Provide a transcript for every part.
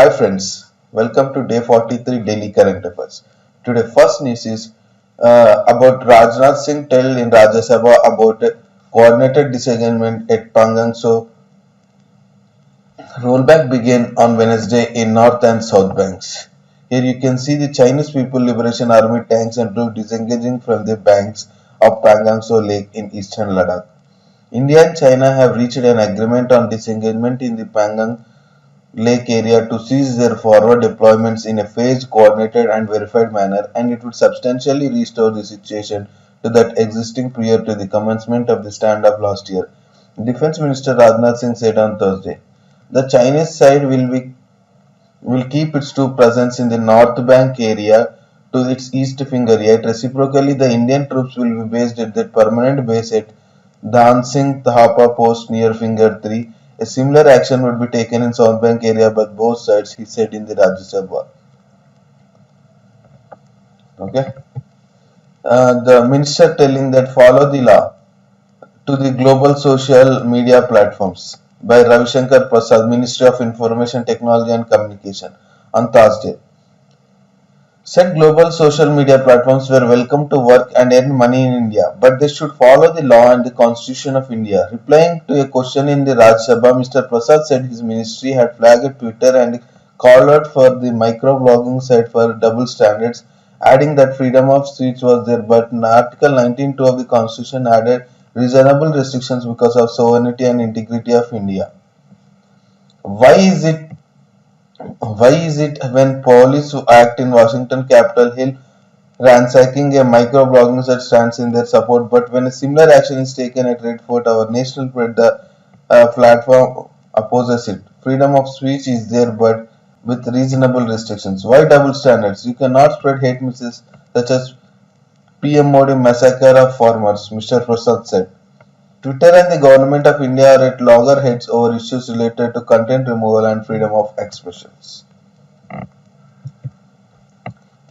Hi friends, welcome to day 43 Daily Current Affairs. Today first news is about Rajnath Singh tell in Rajya Sabha about a coordinated disengagement at Pangangso. Rollback began on Wednesday in North and South Banks. Here you can see the Chinese People Liberation Army tanks and troops disengaging from the banks of Pangangso Lake in eastern Ladakh. India and China have reached an agreement on disengagement in the Pangang Lake area to cease their forward deployments in a phased, coordinated and verified manner, and it would substantially restore the situation to that existing prior to the commencement of the standoff last year. Defense Minister Rajnath Singh said on Thursday. The Chinese side will keep its troop presence in the North Bank area to its east finger, yet reciprocally the Indian troops will be based at their permanent base at Dhan Singh Thapa post near Finger 3. A similar action would be taken in South Bank area by both sides, he said in the Rajya Sabha. Okay. The minister telling that follow the law to the global social media platforms by Ravi Shankar Prasad, Ministry of Information Technology and Communication on Thursday. Said global social media platforms were welcome to work and earn money in India, but they should follow the law and the Constitution of India. Replying to a question in the Rajya Sabha, Mr. Prasad said his ministry had flagged Twitter and called out for the microblogging site for double standards, adding that freedom of speech was there, but Article 19(2) of the Constitution added reasonable restrictions because of sovereignty and integrity of India. Why is it why is it when police act in Washington Capitol Hill ransacking a microblogging site stands in their support, but when a similar action is taken at Red Fort, our national the platform opposes it? Freedom of speech is there, but with reasonable restrictions. Why double standards? You cannot spread hate messages such as PM Modi massacre of farmers, Mr. Prasad said. Twitter and the Government of India are at loggerheads over issues related to content removal and freedom of expressions.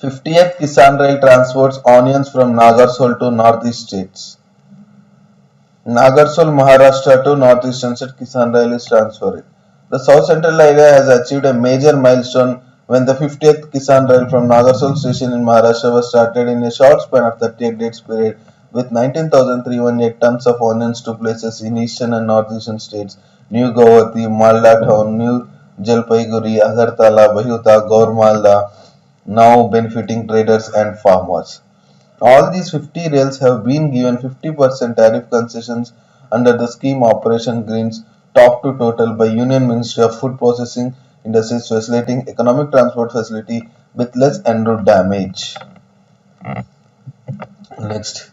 50th Kisan Rail transports onions from Nagarhole to northeast states. Nagarhole, Maharashtra to northeastern state Kisan Rail is transferring. The South Central area has achieved a major milestone when the 50th Kisan Rail from Nagarhole station in Maharashtra was started in a short span of 38 days period with 19,318 tons of onions to places in eastern and northeastern states, New Guwahati, Malda town, New Jalpaiguri, Agartala, Bahuta, Gaur now benefiting traders and farmers. All these 50 rails have been given 50% tariff concessions under the scheme Operation Greens top to total by Union Ministry of Food Processing Industries facilitating economic transport facility with less en route damage. Next.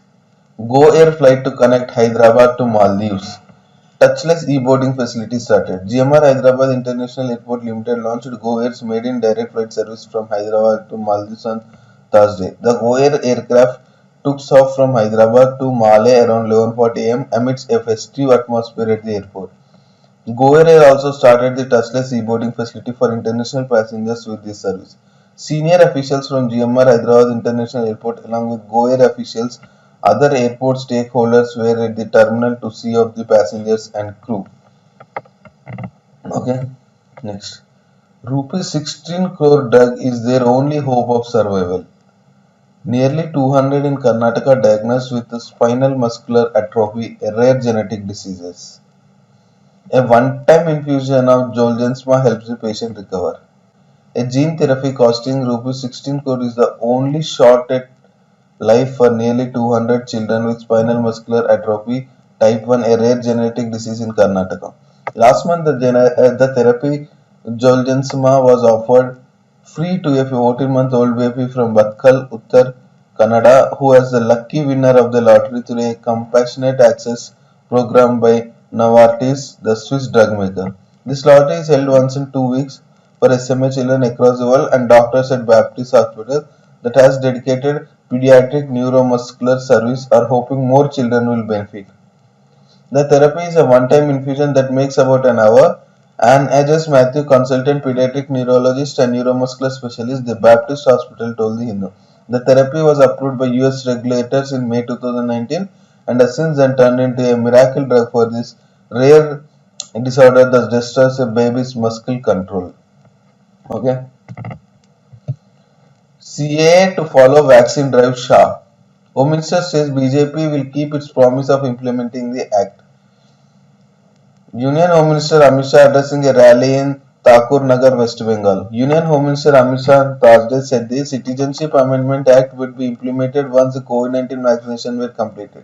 Go Air flight to connect Hyderabad to Maldives. Touchless e-boarding facility started. GMR Hyderabad International Airport Limited launched Go Air's maiden direct flight service from Hyderabad to Maldives on Thursday. The Go Air aircraft took off from Hyderabad to Malé around 11:40 am amidst a festive atmosphere at the airport. Go Air also started the touchless e-boarding facility for international passengers with this service. Senior officials from GMR Hyderabad International Airport along with Go Air officials other airport stakeholders were at the terminal to see of the passengers and crew. Okay, next. Rupees 16 crore drug is their only hope of survival. Nearly 200 in Karnataka diagnosed with spinal muscular atrophy, a rare genetic disease. A one-time infusion of Zolgensma helps the patient recover. A gene therapy costing Rs 16 crore is the only shot at life for nearly 200 children with spinal muscular atrophy type 1, a rare genetic disease in Karnataka. Last month, the therapy Zolgensma was offered free to a 14-month-old baby from Batkal, Uttar Kannada, who was the lucky winner of the lottery through a compassionate access program by Novartis, the Swiss drug maker. This lottery is held once in 2 weeks for SMA children across the world, and doctors at Baptist Hospital that has dedicated pediatric neuromuscular service are hoping more children will benefit. The therapy is a one-time infusion that makes about an hour. Ann Ajas Matthew, consultant pediatric neurologist and neuromuscular specialist, the Baptist Hospital, told the Hindu. The therapy was approved by US regulators in May 2019 and has since then turned into a miracle drug for this rare disorder that destroys a baby's muscle control. Okay. CAA to follow vaccine drive Shah. Home Minister says BJP will keep its promise of implementing the act. Union Home Minister Amit Shah addressing a rally in Thakur Nagar, West Bengal. Union Home Minister Amit Shah on Thursday said the Citizenship Amendment Act would be implemented once the COVID-19 vaccination were completed.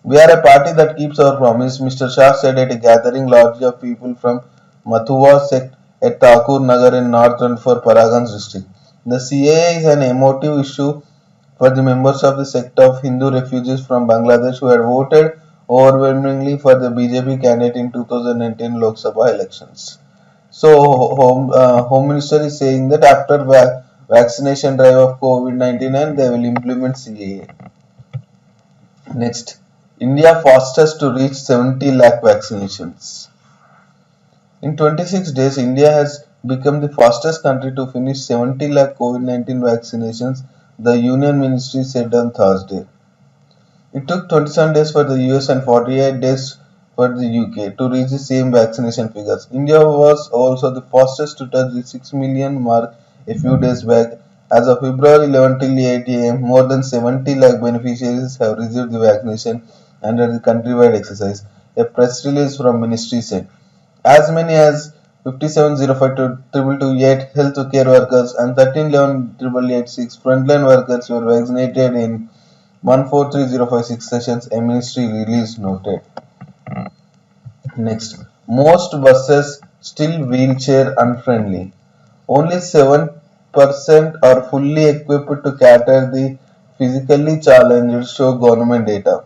We are a party that keeps our promise, Mr. Shah said at a gathering largely of people from Mathuwa sect at Thakur Nagar in North 24 Paragans district. The CAA is an emotive issue for the members of the sect of Hindu refugees from Bangladesh who had voted overwhelmingly for the BJP candidate in 2019 Lok Sabha elections. So, Home Minister is saying that after vaccination drive of COVID-19 and they will implement CAA. Next, India fastest to reach 70 lakh vaccinations. In 26 days, India has become the fastest country to finish 70 lakh COVID-19 vaccinations, the Union Ministry said on Thursday. It took 27 days for the US and 48 days for the UK to reach the same vaccination figures. India was also the fastest to touch the 6 million mark a few days back. As of February 11 till 8 am, more than 70 lakh beneficiaries have received the vaccination under the countrywide exercise, a press release from ministry said. As many as 57,052 228 healthcare workers and 13,11,886 frontline workers were vaccinated in 143056 sessions, a ministry release noted. Next, most buses still wheelchair unfriendly. Only 7% are fully equipped to cater the physically challenged, show government data.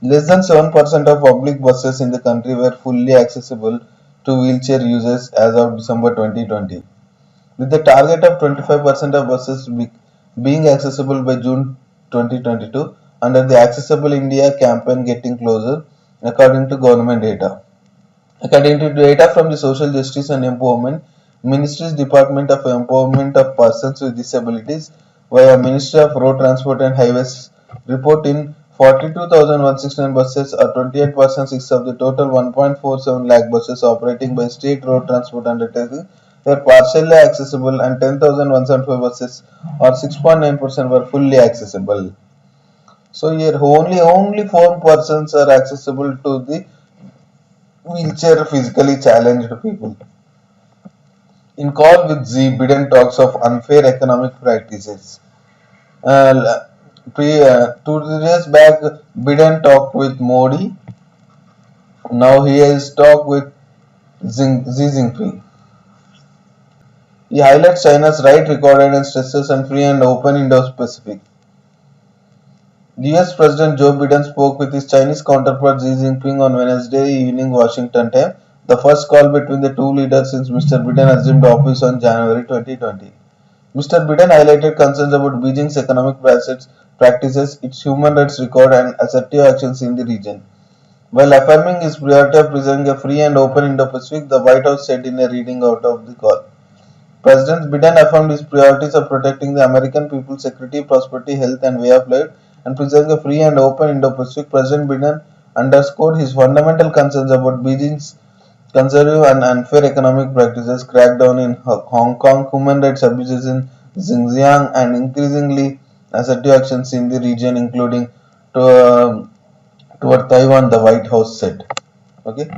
Less than 7% of public buses in the country were fully accessible to wheelchair users as of December 2020. With the target of 25% of buses being accessible by June 2022 under the Accessible India campaign getting closer, according to government data. According to data from the Social Justice and Empowerment Ministry's Department of Empowerment of Persons with Disabilities via Ministry of Road Transport and Highways report in 42,169 buses or 28% of the total 1.47 lakh buses operating by state road transport undertakings were partially accessible and 10,175 buses or 6.9% were fully accessible. So here only 4 persons are accessible to the wheelchair physically challenged people. In Call with Z, Biden talks of unfair economic practices. 2 days back, Biden talked with Modi. Now he has talked with Xi Jinping. He highlights China's right recorded and stresses and free and open Indo-Pacific. US President Joe Biden spoke with his Chinese counterpart Xi Jinping on Wednesday evening Washington time, the first call between the two leaders since Mr. Biden assumed office on January 2020. Mr. Biden highlighted concerns about Beijing's economic practices, its human rights record, and assertive actions in the region. While affirming his priority of preserving a free and open Indo-Pacific, the White House said in a reading out of the call. President Biden affirmed his priorities of protecting the American people's security, prosperity, health, and way of life, and preserving a free and open Indo-Pacific. President Biden underscored his fundamental concerns about Beijing's conservative and unfair economic practices, crackdown in Hong Kong, human rights abuses in Xinjiang, and increasingly assertive actions in the region, including toward Taiwan, the White House said. Okay.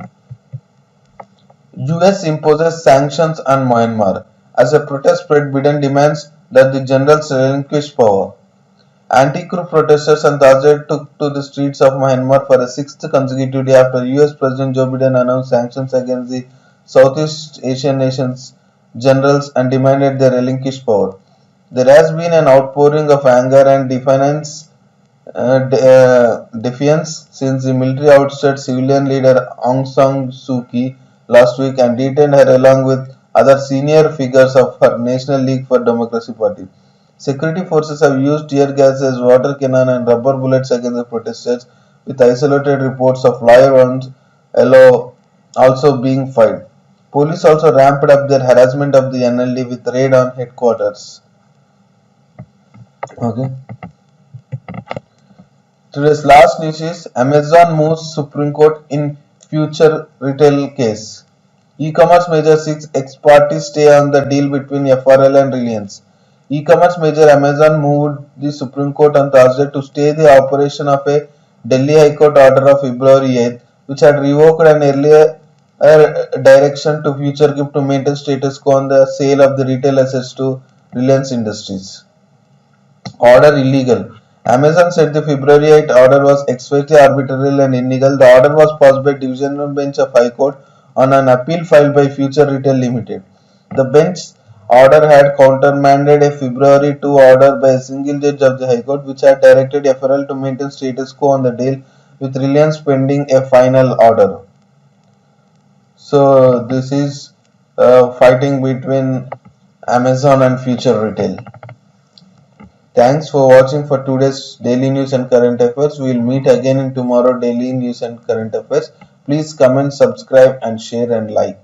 US imposes sanctions on Myanmar. As a protest spread, Biden demands that the generals relinquish power. Anti-coup protesters on Thursday took to the streets of Myanmar for a sixth consecutive day after US President Joe Biden announced sanctions against the Southeast Asian nations' generals and demanded they relinquish power. There has been an outpouring of anger and defiance since the military ousted civilian leader Aung San Suu Kyi last week and detained her along with other senior figures of her National League for Democracy party. Security forces have used tear gases, water cannon, and rubber bullets against the protesters, with isolated reports of live rounds also being fired. Police also ramped up their harassment of the NLD with raid on headquarters. Okay. Today's last news is Amazon moves Supreme Court in future retail case. E-commerce major seeks ex parte stay on the deal between FRL and Reliance. E-commerce major Amazon moved the Supreme Court on Thursday to stay the operation of a Delhi High Court order of February 8th, which had revoked an earlier direction to FutureGift to maintain status quo on the sale of the retail assets to Reliance Industries. Order illegal. Amazon said the February 8 order was expressly arbitrary and illegal. The order was passed by Divisional Bench of High Court on an appeal filed by Future Retail Limited. The bench order had countermanded a February 2 order by a single judge of the High Court, which had directed FRL to maintain status quo on the deal with Reliance pending a final order. So this is fighting between Amazon and Future Retail. Thanks for watching for today's daily news and current affairs. We will meet again in tomorrow daily news and current affairs. Please comment, subscribe and share and like.